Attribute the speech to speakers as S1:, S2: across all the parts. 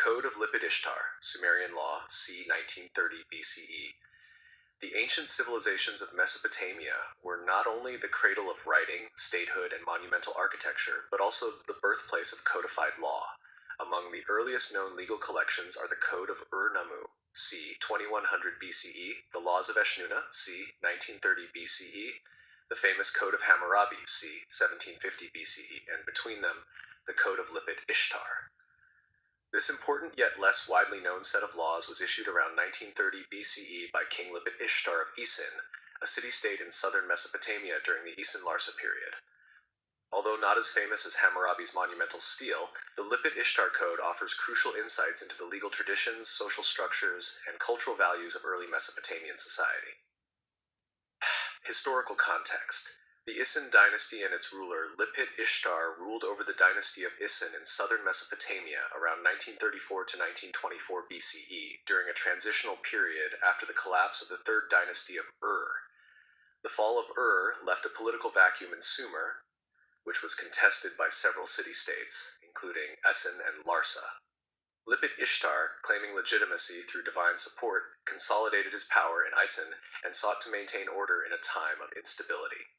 S1: Code of Lipit-Ishtar, Sumerian law, c. 1930 BCE. The ancient civilizations of Mesopotamia were not only the cradle of writing, statehood, and monumental architecture, but also the birthplace of codified law. Among the earliest known legal collections are the Code of Ur-Nammu, c. 2100 BCE, the Laws of Eshnunna, c. 1930 BCE, the famous Code of Hammurabi, c. 1750 BCE, and between them, the Code of Lipit-Ishtar. This important yet less widely known set of laws was issued around 1930 BCE by King Lipit-Ishtar of Isin, a city-state in southern Mesopotamia during the Isin-Larsa period. Although not as famous as Hammurabi's monumental stele, the Lipit-Ishtar Code offers crucial insights into the legal traditions, social structures, and cultural values of early Mesopotamian society. Historical context. The Isin dynasty and its ruler, Lipit-Ishtar, ruled over the dynasty of Isin in southern Mesopotamia around 1934 to 1924 BCE during a transitional period after the collapse of the third dynasty of Ur. The fall of Ur left a political vacuum in Sumer, which was contested by several city-states, including Essen and Larsa. Lipit-Ishtar, claiming legitimacy through divine support, consolidated his power in Isin and sought to maintain order in a time of instability.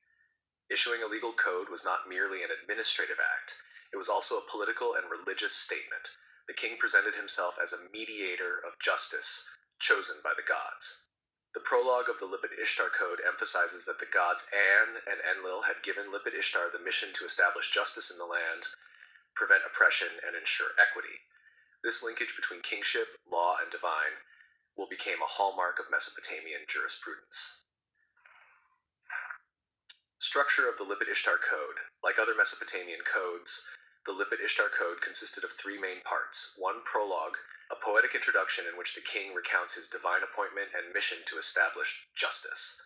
S1: Issuing a legal code was not merely an administrative act, it was also a political and religious statement. The king presented himself as a mediator of justice, chosen by the gods. The prologue of the Lipit-Ishtar Code emphasizes that the gods An and Enlil had given Lipit-Ishtar the mission to establish justice in the land, prevent oppression, and ensure equity. This linkage between kingship, law, and divine became a hallmark of Mesopotamian jurisprudence. Structure of the Lipit-Ishtar Code. Like other Mesopotamian codes, the Lipit-Ishtar Code consisted of three main parts. One, prologue, a poetic introduction in which the king recounts his divine appointment and mission to establish justice.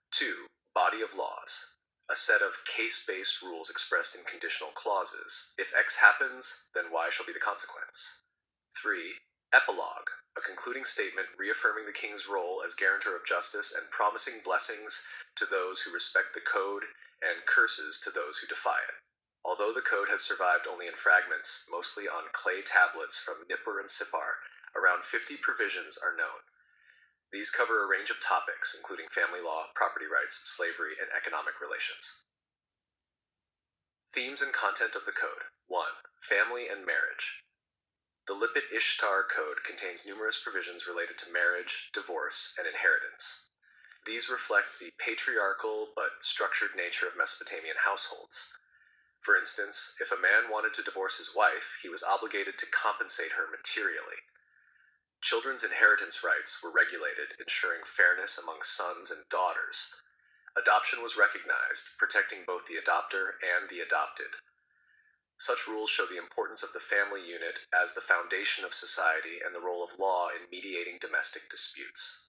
S1: Two, body of laws, a set of case-based rules expressed in conditional clauses. If X happens, then Y shall be the consequence. Three, epilogue, a concluding statement reaffirming the king's role as guarantor of justice and promising blessings to those who respect the code and curses to those who defy it. Although the code has survived only in fragments, mostly on clay tablets from Nippur and Sippar, around 50 provisions are known. These cover a range of topics, including family law, property rights, slavery, and economic relations. Themes and content of the code. 1. Family and marriage. The Lipit-Ishtar Code contains numerous provisions related to marriage, divorce, and inheritance. These reflect the patriarchal but structured nature of Mesopotamian households. For instance, if a man wanted to divorce his wife, he was obligated to compensate her materially. Children's inheritance rights were regulated, ensuring fairness among sons and daughters. Adoption was recognized, protecting both the adopter and the adopted. Such rules show the importance of the family unit as the foundation of society and the role of law in mediating domestic disputes.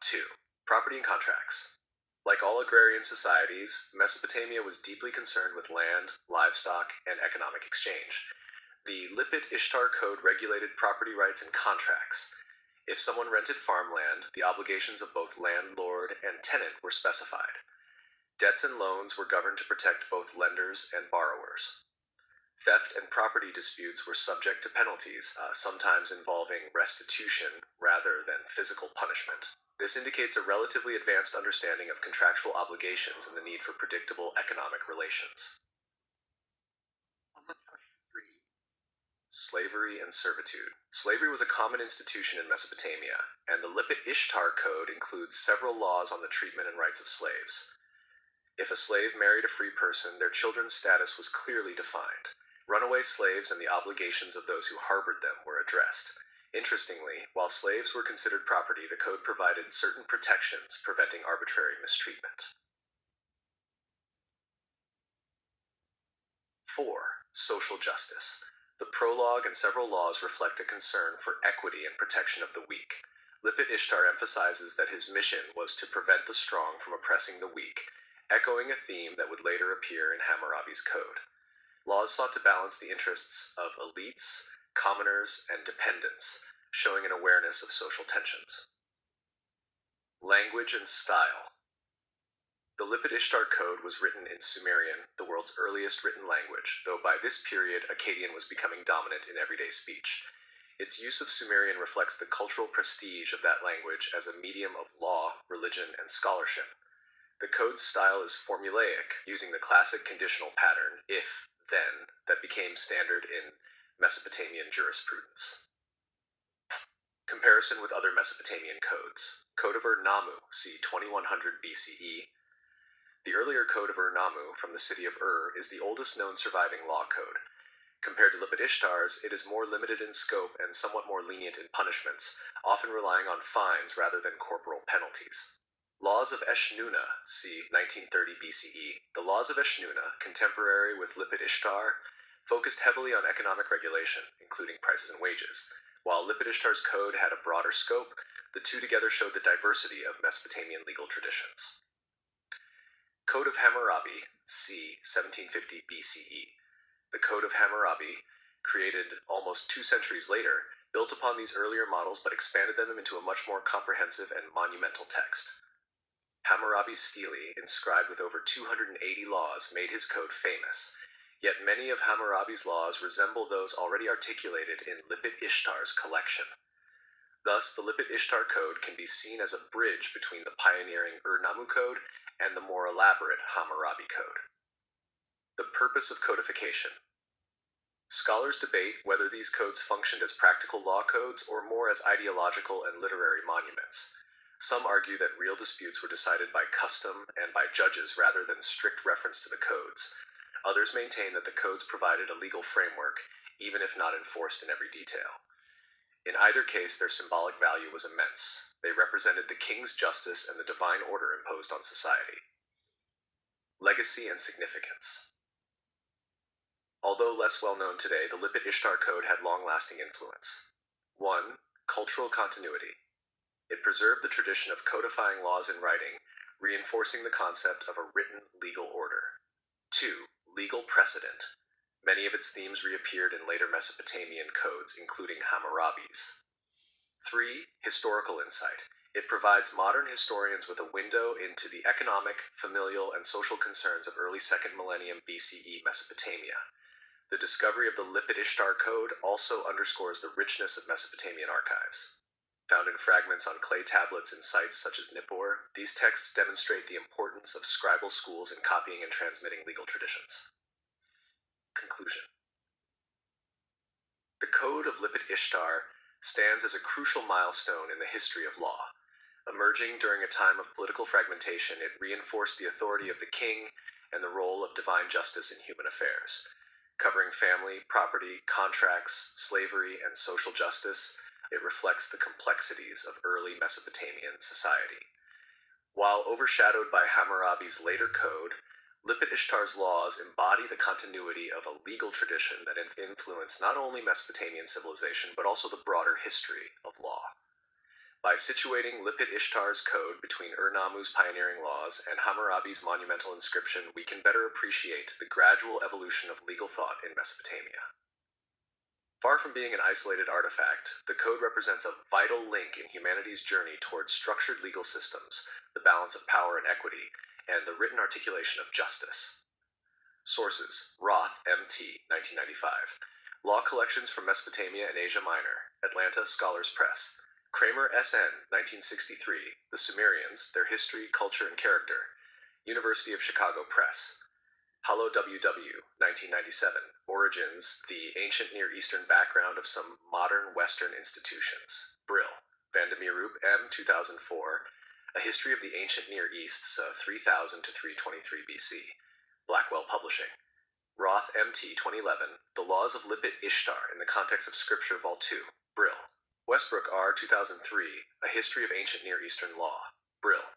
S1: 2. Property and contracts. Like all agrarian societies, Mesopotamia was deeply concerned with land, livestock, and economic exchange. The Lipit-Ishtar Code regulated property rights and contracts. If someone rented farmland, the obligations of both landlord and tenant were specified. Debts and loans were governed to protect both lenders and borrowers. Theft and property disputes were subject to penalties, sometimes involving restitution rather than physical punishment. This indicates a relatively advanced understanding of contractual obligations and the need for predictable economic relations. 3. Slavery and servitude. Slavery was a common institution in Mesopotamia, and the Lipit-Ishtar Code includes several laws on the treatment and rights of slaves. If a slave married a free person, their children's status was clearly defined. Runaway slaves and the obligations of those who harbored them were addressed. Interestingly, while slaves were considered property, the code provided certain protections preventing arbitrary mistreatment. 4. Social justice. The prologue and several laws reflect a concern for equity and protection of the weak. Lipit-Ishtar emphasizes that his mission was to prevent the strong from oppressing the weak, echoing a theme that would later appear in Hammurabi's code. Laws sought to balance the interests of elites, commoners, and dependents, showing an awareness of social tensions. Language and style. The Lipit-Ishtar code was written in Sumerian, the world's earliest written language, though by this period Akkadian was becoming dominant in everyday speech. Its use of Sumerian reflects the cultural prestige of that language as a medium of law, religion, and scholarship. The code's style is formulaic, using the classic conditional pattern, if, then, that became standard in Mesopotamian jurisprudence. Comparison with other Mesopotamian codes. Code of Ur-Nammu, c. 2100 BCE. The earlier Code of Ur-Nammu from the city of Ur is the oldest known surviving law code. Compared to Lipit-Ishtar's, it is more limited in scope and somewhat more lenient in punishments, often relying on fines rather than corporal penalties. Laws of Eshnunna, c. 1930 BCE. The laws of Eshnunna, contemporary with Lipit-Ishtar, focused heavily on economic regulation, including prices and wages. While Lipit-Ishtar's code had a broader scope, the two together showed the diversity of Mesopotamian legal traditions. Code of Hammurabi, c. 1750 BCE. The Code of Hammurabi, created almost 2 centuries later, built upon these earlier models but expanded them into a much more comprehensive and monumental text. Hammurabi's stele, inscribed with over 280 laws, made his code famous, yet many of Hammurabi's laws resemble those already articulated in Lipit-Ishtar's collection. Thus, the Lipit-Ishtar code can be seen as a bridge between the pioneering Ur-Nammu code and the more elaborate Hammurabi code. The purpose of codification. Scholars debate whether these codes functioned as practical law codes or more as ideological and literary monuments. Some argue that real disputes were decided by custom and by judges rather than strict reference to the codes. Others maintain that the codes provided a legal framework, even if not enforced in every detail. In either case, their symbolic value was immense. They represented the king's justice and the divine order imposed on society. Legacy and significance. Although less well known today, the Lipit-Ishtar code had long-lasting influence. 1. Cultural continuity. It preserved the tradition of codifying laws in writing, reinforcing the concept of a written legal order. 2. Legal precedent. Many of its themes reappeared in later Mesopotamian codes, including Hammurabi's. 3. Historical insight. It provides modern historians with a window into the economic, familial, and social concerns of early 2nd millennium BCE Mesopotamia. The discovery of the Lipit-Ishtar code also underscores the richness of Mesopotamian archives. Found in fragments on clay tablets in sites such as Nippur, these texts demonstrate the importance of scribal schools in copying and transmitting legal traditions. Conclusion. The Code of Lipit-Ishtar stands as a crucial milestone in the history of law. Emerging during a time of political fragmentation, it reinforced the authority of the king and the role of divine justice in human affairs. Covering family, property, contracts, slavery, and social justice, it reflects the complexities of early Mesopotamian society. While overshadowed by Hammurabi's later code, Lipit-Ishtar's laws embody the continuity of a legal tradition that influenced not only Mesopotamian civilization but also the broader history of law. By situating Lipit-Ishtar's code between Ur-Nammu's pioneering laws and Hammurabi's monumental inscription, we can better appreciate the gradual evolution of legal thought in Mesopotamia. Far from being an isolated artifact, the code represents a vital link in humanity's journey towards structured legal systems, the balance of power and equity, and the written articulation of justice. Sources: Roth, M.T., 1995. Law Collections from Mesopotamia and Asia Minor, Atlanta Scholars Press. Kramer, S.N., 1963. The Sumerians, Their History, Culture, and Character. University of Chicago Press. Hallo W.W., 1997. Origins, The Ancient Near Eastern Background of Some Modern Western Institutions. Brill. Vandermeeroep, M., 2004. A History of the Ancient Near East, 3000 to 323 BC. Blackwell Publishing. Roth, M.T., 2011. The Laws of Lipit-Ishtar in the Context of Scripture, Vol. 2. Brill. Westbrook, R., 2003. A History of Ancient Near Eastern Law. Brill.